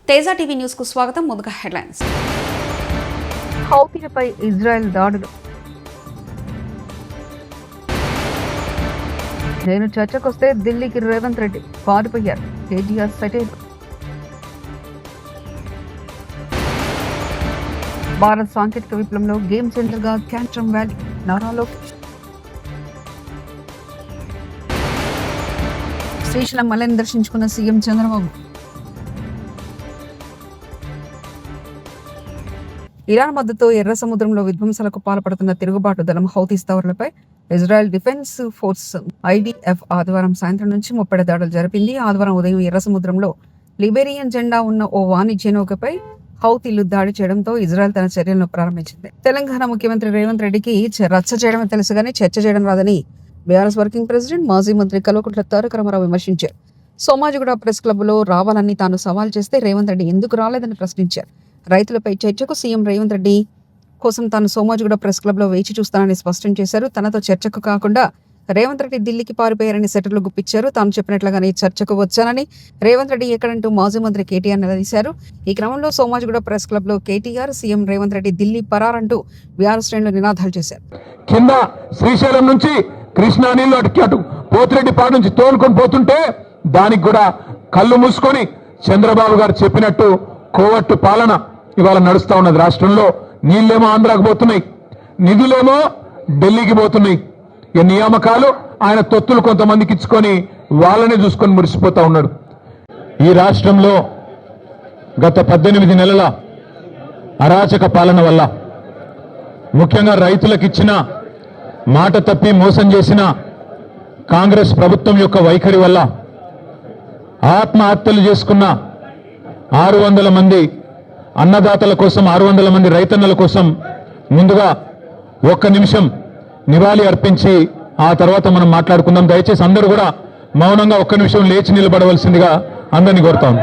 Teja TV news కు స్వాగతం. ముందుగా హెడ్లైన్స్. హౌతీలపై ఇజ్రాయెల్ దాడులు. నేను చర్చకొస్తే ఢిల్లీకి రేవంత్ రెడ్డి పారిపోయారు. కేటీఆర్ సెటిల్. భారత్ సాంకేతిక విప్లవంలో గేమ్ చేంజర్ గా క్యాంట్రమ్ వ్యాలీ. నారా లోకేష్. శ్రీశైలం మల్లెని దర్శించుకున్న సీఎం చంద్రబాబు. ఇరాన్ మద్దతుతో ఎర్ర సముద్రంలో విధ్వంసాలకు పాల్పడుతున్న తిరుగుబాటు దళం హౌతీ స్థావరాలపై ఇజ్రాయెల్ డిఫెన్స్ ఫోర్స్ IDF ఆదివారం సాయంత్రం నుంచి ముప్పటి దాడులు జరిపింది. ఆదివారం ఉదయం ఎర్ర సముద్రంలో లిబేరియన్ జెండా ఉన్న ఓ వాణిజ్య నౌకపై హౌతీలు దాడి చేయడంతో ఇజ్రాయెల్ తన చర్యలను ప్రారంభించింది. తెలంగాణ ముఖ్యమంత్రి రేవంత్ రెడ్డికి రచ్చ చేయడమే తెలుసుగానే చర్చ చేయడం రాదని బీఆర్ఎస్ వర్కింగ్ ప్రెసిడెంట్ మాజీ మంత్రి కల్వకుంట్ల తారక రామారావు విమర్శించారు. సోమాజిగూడ ప్రెస్ క్లబ్లో రావాలని తాను సవాల్ చేస్తే రేవంత్ రెడ్డి ఎందుకు రాలేదని ప్రశ్నించారు. రైతులపై చర్చకు సీఎం రేవంత్ రెడ్డి కోసం తాను సోమాజిగూడ ప్రెస్ క్లబ్లో వేచి చూస్తానని స్పష్టం చేశారు. తనతో చర్చకు కాకుండా రేవంత్ రెడ్డి ఢిల్లీకి పారిపోయారని సెటర్లు గుప్పించారు. తాను చెప్పినట్లుగానే చర్చకు వచ్చానని రేవంత్ రెడ్డి ఎక్కడంటూ మాజీ మంత్రి కేటీఆర్ నిలదీశారు. ఈ క్రమంలో సోమాజిగూడ ప్రెస్ క్లబ్లో కేటీఆర్, సీఎం రేవంత్ రెడ్డి ఢిల్లీ పరారంటూ బీఆర్ఎస్ శ్రేణులు నినాదాలు చేశారు. కింద శ్రీశైలం నుంచి కృష్ణా నీళ్లు అటు పోతిరెడ్డిపాడు నుంచి తోలుకొని పోతుంటే దానికి కూడా కళ్ళు మూసుకొని చంద్రబాబు గారు చెప్పినట్టు కోవట్టు పాలన ఇవాళ నడుస్తా ఉన్నది రాష్ట్రంలో. నీళ్ళేమో ఆంధ్రాకు పోతున్నాయి, నిధులేమో ఢిల్లీకి పోతున్నాయి. ఈ నియామకాలు ఆయన తొత్తులు కొంతమందికి ఇచ్చుకొని వాళ్ళనే చూసుకొని మురిసిపోతా ఉన్నాడు. ఈ రాష్ట్రంలో గత 18 నెలల అరాచక పాలన వల్ల, ముఖ్యంగా రైతులకు ఇచ్చిన మాట తప్పి మోసం చేసిన కాంగ్రెస్ ప్రభుత్వం యొక్క వైఖరి వల్ల ఆత్మహత్యలు చేసుకున్న 600 మంది అన్నదాతల కోసం, 600 మంది రైతన్నల కోసం ముందుగా 1 నిమిషం నివాళి అర్పించి ఆ తర్వాత మనం మాట్లాడుకుందాం. దయచేసి అందరూ కూడా మౌనంగా 1 నిమిషం లేచి నిలబడవలసిందిగా అందరినీ కోరుతాం.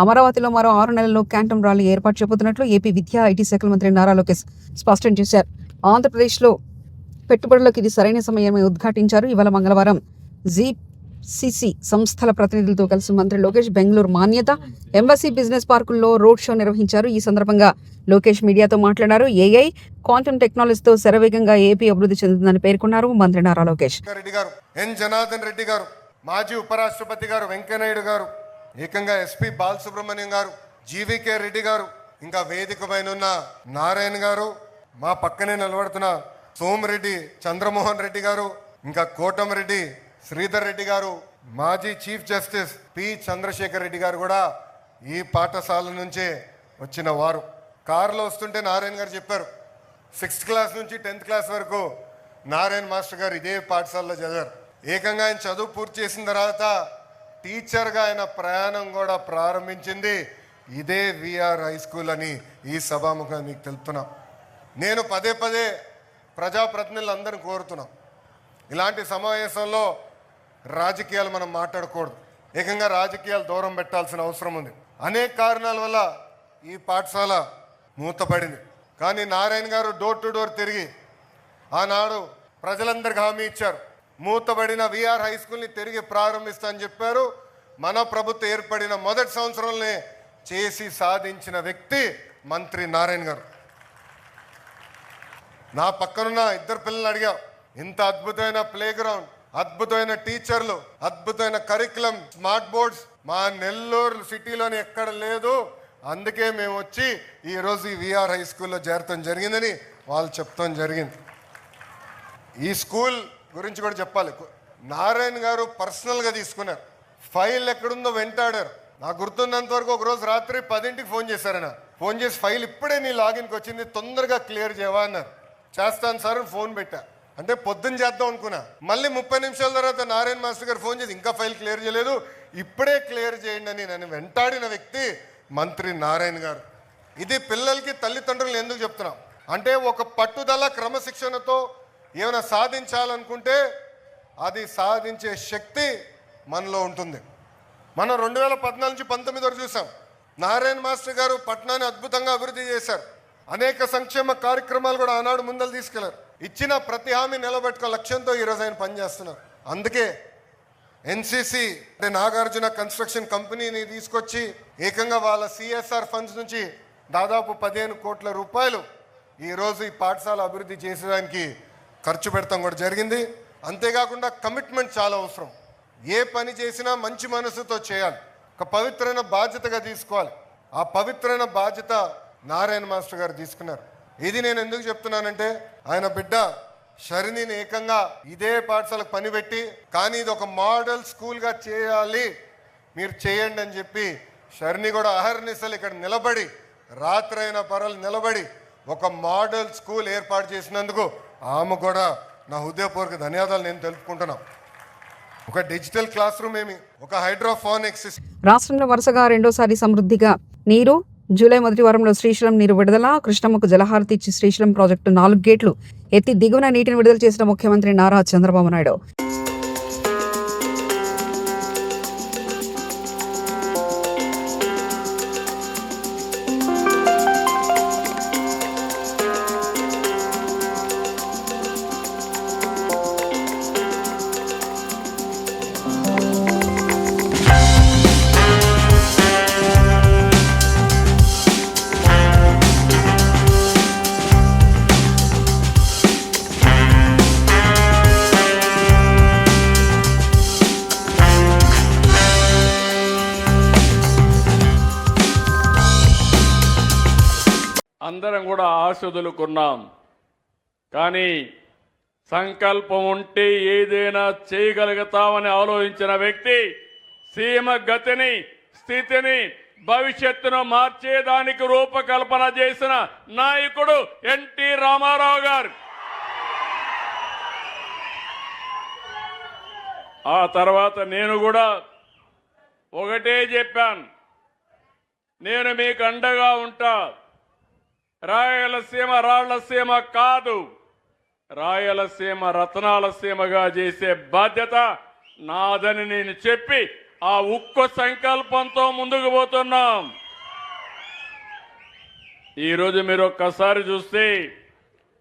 అమరావతిలో మరో 6 నెలల్లో క్యాంటమ్ ర్యాలీ ఏర్పాటు చేయబోతున్నట్లు ఏపీ విద్యా ఐటీ శాఖల మంత్రి నారా లోకేష్ స్పష్టం చేశారు. ఆంధ్రప్రదేశ్లో పెట్టుబడులకు ఇది సరైన సమయమే ఉద్ఘాటించారు. ఇవాళ మంగళవారం జీసీసీ సంస్థల ప్రతినిధులతో కలిసి మంత్రి లోకేష్ బెంగళూరు మాన్యత ఎంబసీ బిజినెస్ పార్కుల్లో రోడ్ షో నిర్వహించారు. ఈ సందర్భంగా లోకేష్ మీడియాతో మాట్లాడారు. AI, క్వాంటమ్ టెక్నాలజీతో శరవేగంగా ఏపీ అభివృద్ధి చెందుతుందని పేర్కొన్నారు మంత్రి నారా లోకేష్. రెడ్డి గారు, ఎన్ జనార్దన్ రెడ్డి గారు, మాజీ ఉపరాష్ట్రపతి గారు వెంకయ్యనాయుడు గారు, ఏకంగా SP బాలసుబ్రహ్మణ్యం గారు, GVK రెడ్డి గారు, ఇంకా వేదిక పైన ఉన్న నారాయణ గారు, మా పక్కనే నిలబడుతున్న సోమిరెడ్డి చంద్రమోహన్ రెడ్డి గారు, ఇంకా కోటమిరెడ్డి శ్రీధర్ రెడ్డి గారు, మాజీ chief justice P Chandrashekar Reddy గారు కూడా ఈ పాఠశాల నుంచే వచ్చిన వారు. కారులో వస్తుంటే నారాయణ గారు చెప్పారు, 6th క్లాస్ నుంచి 10th క్లాస్ వరకు నారాయణ మాస్టర్ గారు ఇదే పాఠశాలలో చదివారు. ఏకంగా ఆయన చదువు పూర్తి చేసిన తర్వాత టీచర్గా ఆయన ప్రయాణం కూడా ప్రారంభించింది ఇదే VR హై స్కూల్ అని ఈ సభాముఖంగా మీకు తెలుపుతున్నాం. నేను పదే ప్రజాప్రతినిధులందరినీ కోరుతున్నాం, ఇలాంటి సమావేశంలో రాజకీయాలు మనం మాట్లాడకూడదు. ఏకంగా రాజకీయాలు దూరం పెట్టాల్సిన అవసరం ఉంది. అనేక కారణాల వల్ల ఈ పాఠశాల మూతపడింది. కానీ నారాయణ గారు డోర్ టు డోర్ తిరిగి ఆనాడు ప్రజలందరికీ హామీ ఇచ్చారు, మూతబడిన VR హై స్కూల్ని తిరిగి ప్రారంభిస్తా అని చెప్పారు. మన ప్రభుత్వం ఏర్పడిన మొదటి సంవత్సరంలోనే చేసి సాధించిన వ్యక్తి మంత్రి నారాయణ గారు. నా పక్కనున్న 2 పిల్లల్ని అడిగా, ఇంత అద్భుతమైన ప్లే గ్రౌండ్, అద్భుతమైన టీచర్లు, అద్భుతమైన కరికులం, స్మార్ట్ బోర్డ్స్ మా నెల్లూరు సిటీలోని ఎక్కడ లేదు. అందుకే మేము వచ్చి ఈరోజు ఈ VR హై స్కూల్లో చేరటం జరిగిందని వాళ్ళు చెప్తాం జరిగింది. ఈ స్కూల్ గురించి కూడా చెప్పాలి. నారాయణ గారు పర్సనల్గా తీసుకున్నారు. ఫైల్ ఎక్కడుందో వెంటాడారు. నాకు గుర్తున్నంత వరకు ఒకరోజు రాత్రి 10ంటికి ఫోన్ చేశారన్న. ఫోన్ చేసి ఫైల్ ఇప్పుడే నీ లాగిన్కి వచ్చింది, తొందరగా క్లియర్ చేయవా అన్నారు. చేస్తాను సార్ ఫోన్ పెట్టా. అంటే పొద్దున్న చేద్దాం అనుకున్నా. మళ్ళీ 30 నిమిషాల తర్వాత నారాయణ మాస్టర్ గారు ఫోన్ చేసి ఇంకా ఫైల్ క్లియర్ చేయలేదు, ఇప్పుడే క్లియర్ చేయండి అని నన్ను వెంటాడిన వ్యక్తి మంత్రి నారాయణ గారు. ఇది పిల్లలకి తల్లిదండ్రులు ఎందుకు చెప్తున్నాం అంటే, ఒక పట్టుదల క్రమశిక్షణతో ఏమైనా సాధించాలనుకుంటే అది సాధించే శక్తి మనలో ఉంటుంది. మనం 2014 నుంచి 19 వరకు చూసాం. నారాయణ మాస్టర్ గారు పట్నాన్ని అద్భుతంగా అభివృద్ధి చేశారు. అనేక సంక్షేమ కార్యక్రమాలు కూడా ఆనాడు ముందలు తీసుకెళ్లారు. ఇచ్చిన ప్రతి హామీ నిలబెట్టుకో లక్ష్యంతో ఈరోజు ఆయన పనిచేస్తున్నారు. అందుకే ఎన్సిసి అంటే నాగార్జున కన్స్ట్రక్షన్ కంపెనీని తీసుకొచ్చి ఏకంగా వాళ్ళ సిఎస్ఆర్ ఫండ్స్ నుంచి దాదాపు 15 కోట్ల రూపాయలు ఈరోజు ఈ పాఠశాల అభివృద్ధి చేసేదానికి ఖర్చు పెడతాం కూడా జరిగింది. అంతేకాకుండా కమిట్మెంట్ చాలా అవసరం. ఏ పని చేసినా మంచి మనసుతో చేయాలి, ఒక పవిత్రమైన బాధ్యతగా తీసుకోవాలి. ఆ పవిత్రమైన బాధ్యత నారాయణ మాస్టర్ గారు తీసుకున్నారు. ఇది నేను ఎందుకు చెప్తున్నానంటే ఆయన బిడ్డ షరినిని ఏకంగా ఇదే పాఠశాలకు పని పెట్టి కానీ ఇది ఒక మోడల్ స్కూల్గా చేయాలి, మీరు చేయండి అని చెప్పి షరిని కూడా అహర్నిశలు ఇక్కడ నిలబడి రాత్రైన పరలు నిలబడి ఒక మోడల్ స్కూల్ ఏర్పాటు చేసినందుకు ఆమె కూడా నా హృదయపూర్వక ధన్యవాదాలు నేను తెలుపుకుంటున్నాను. ఒక డిజిటల్ క్లాస్ రూమ్ ఏమి, ఒక హైడ్రోఫోనిక్ సిస్టమ్. రాష్ట్రంలో వరుసగా రెండోసారి సమృద్ధిగా నీరు. జూలై మొదటి వారంలో శ్రీశైలం నీరు విడుదల. కృష్ణమ్మకు జలహారతి ఇచ్చి శ్రీశైలం ప్రాజెక్టు 4 గేట్లు ఎత్తి దిగువన నీటిని విడుదల చేసిన ముఖ్యమంత్రి నారా చంద్రబాబు నాయుడు. అందరం కూడా ఆశ వదులుకున్నాం. కానీ సంకల్పం ఉంటే ఏదైనా చేయగలుగుతామని ఆలోచించిన వ్యక్తి, సీమ గతిని స్థితిని భవిష్యత్తును మార్చేదానికి రూపకల్పన చేసిన నాయకుడు ఎన్టీ రామారావు గారు. ఆ తర్వాత నేను కూడా ఒకటే చెప్పాను, నేను మీకు అండగా ఉంటా. రాయలసీమ రాళ్లసీమ కాదు, రాయలసీమ రత్నాల సీమగా చేసే బాధ్యత నాదని నేను చెప్పి ఆ ఉక్కు సంకల్పంతో ముందుకు పోతున్నాం. ఈరోజు మీరు ఒక్కసారి చూస్తే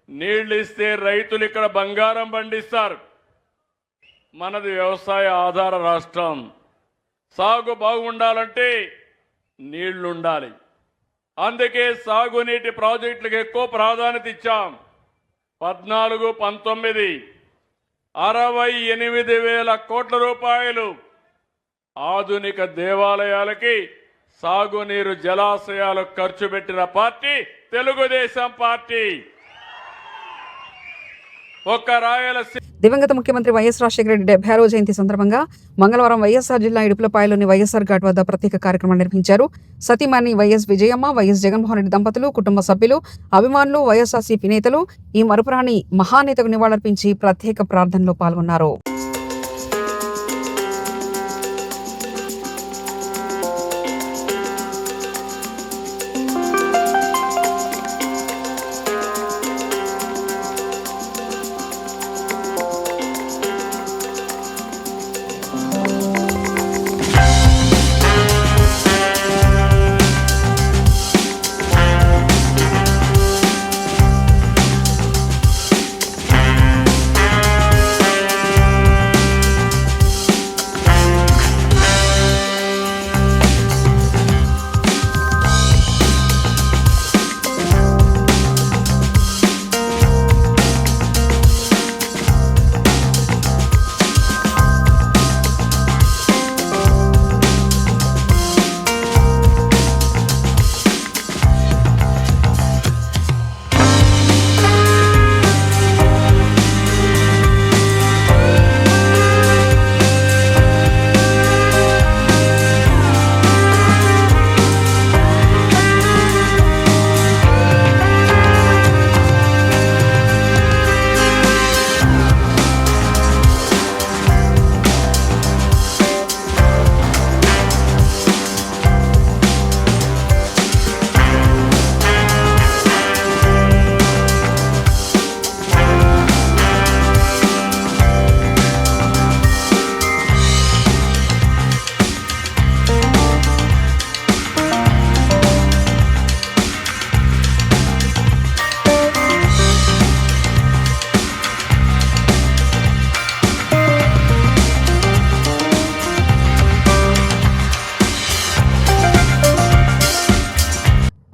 నీళ్లు ఇస్తే రైతులు ఇక్కడ బంగారం పండిస్తారు. మనది వ్యవసాయ ఆధార రాష్ట్రం. సాగు బాగుండాలంటే నీళ్లుండాలి. అందుకే సాగునీటి ప్రాజెక్టులకు ఎక్కువ ప్రాధాన్యత ఇచ్చాం. 14, 19 68,000 కోట్ల రూపాయలు ఆధునిక దేవాలయాలకి సాగునీరు జలాశయాలకు ఖర్చు పెట్టిన పార్టీ తెలుగుదేశం పార్టీ. ఒక్క రాయలసీమ దివంగత ముఖ్యమంత్రి వైఎస్ రాజశేఖర రెడ్డి 76వ జయంతి సందర్భంగా మంగళవారం వైఎస్ఆర్ జిల్లా ఇడుపులపాయలోని వైఎస్ఆర్ ఘాట్ వద్ద ప్రత్యేక కార్యక్రమం నిర్వహించారు. సతీమణి వైఎస్ విజయమ్మ, వైఎస్ జగన్మోహన్ రెడ్డి దంపతులు, కుటుంబ సభ్యులు, అభిమానులు, వైఎస్ఆర్సీపీ నేతలు ఈ మరుపురాని మహానేతకు నివాళులర్పించి ప్రత్యేక ప్రార్థనలో పాల్గొన్నారు.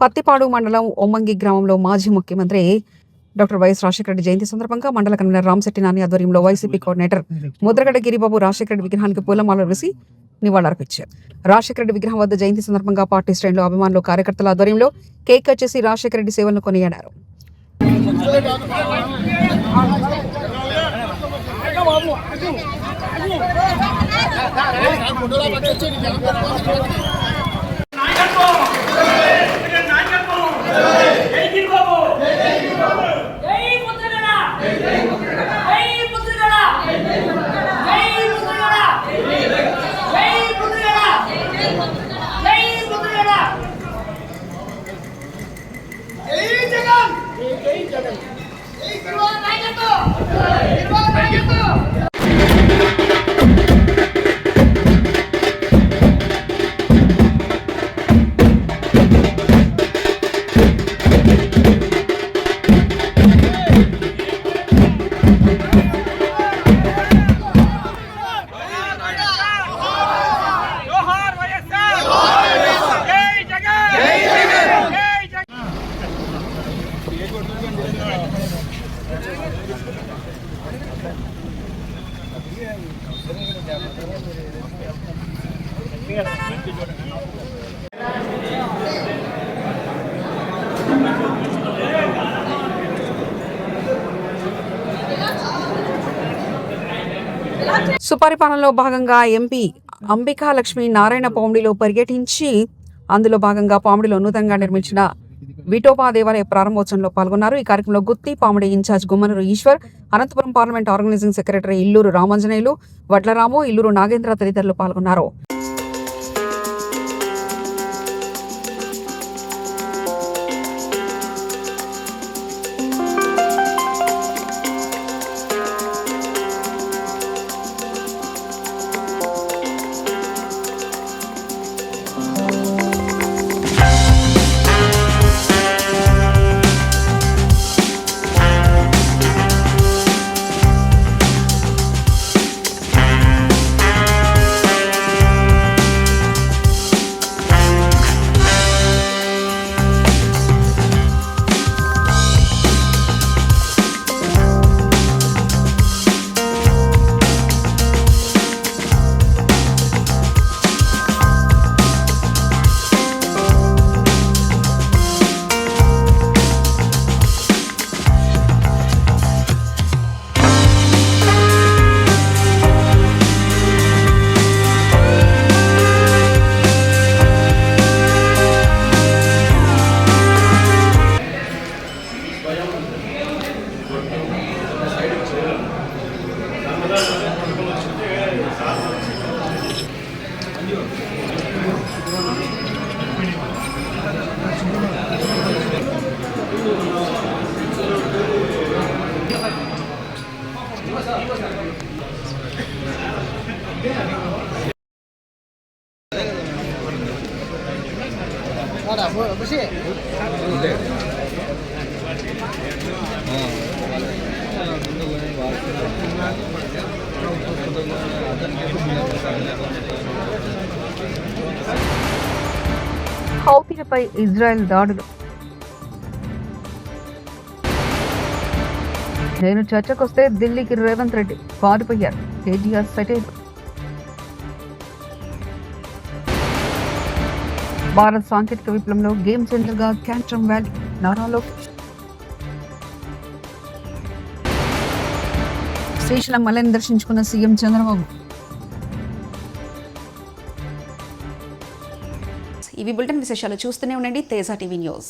పత్తిపాడు మండలం ఒమ్మంగి గ్రామంలో మాజీ ముఖ్యమంత్రి డాక్టర్ వైఎస్ రాజశేఖర రెడ్డి జయంతి సందర్భంగా మండల కన్వీనర్ రామశెట్టి నాని ఆధ్వర్యంలో వైసీపీ కోఆర్డినేటర్ ముద్రగడ్డ గిరిబాబు రాజశేఖర రెడ్డి విగ్రహానికి పూలమాలలు వేసి నివాళులర్పించారు. రాజశేఖర రెడ్డి విగ్రహం వద్ద జయంతి సందర్భంగా పార్టీ శ్రేణులు, అభిమానులు, కార్యకర్తల ఆధ్వర్యంలో కేక్ కట్ చేసి రాజశేఖర రెడ్డి సేవలను కొనియాడారు. సుపరిపాలనలో భాగంగా ఎంపీ అంబికా లక్ష్మి నారాయణ పామిడిలో పర్యటించి అందులో భాగంగా పామిడిలో నూతనంగా నిర్మించిన విఠోబా దేవాలయ ప్రారంభోత్సవంలో పాల్గొన్నారు. ఈ కార్యక్రమంలో Gutti Pamidi incharge Gummanuru Eswar, Anantapuram parliament organising secretary Illuru Ramanjaneyulu, Vadlaramu, Illuru Nagendra తదితరులు పాల్గొన్నారు. హౌతీలపై ఇజ్రాయెల్ దాడులు. నేను చర్చకొస్తే ఢిల్లీకి రేవంత్ రెడ్డి పారిపోయారు. కేటీఆర్ సెటిల్. భారత్ సాంకేతిక విప్లవంలో గేమ్ చేంజర్ గా క్యాంట్రమ్ వ్యాలీ నారా లోకేష్. శ్రీశైలం మల్లెని దర్శించుకున్న సీఎం చంద్రబాబు. ఇవి బులెటిన్ విశేషాలు. చూస్తూనే ఉండండి తేజ టీవీ న్యూస్.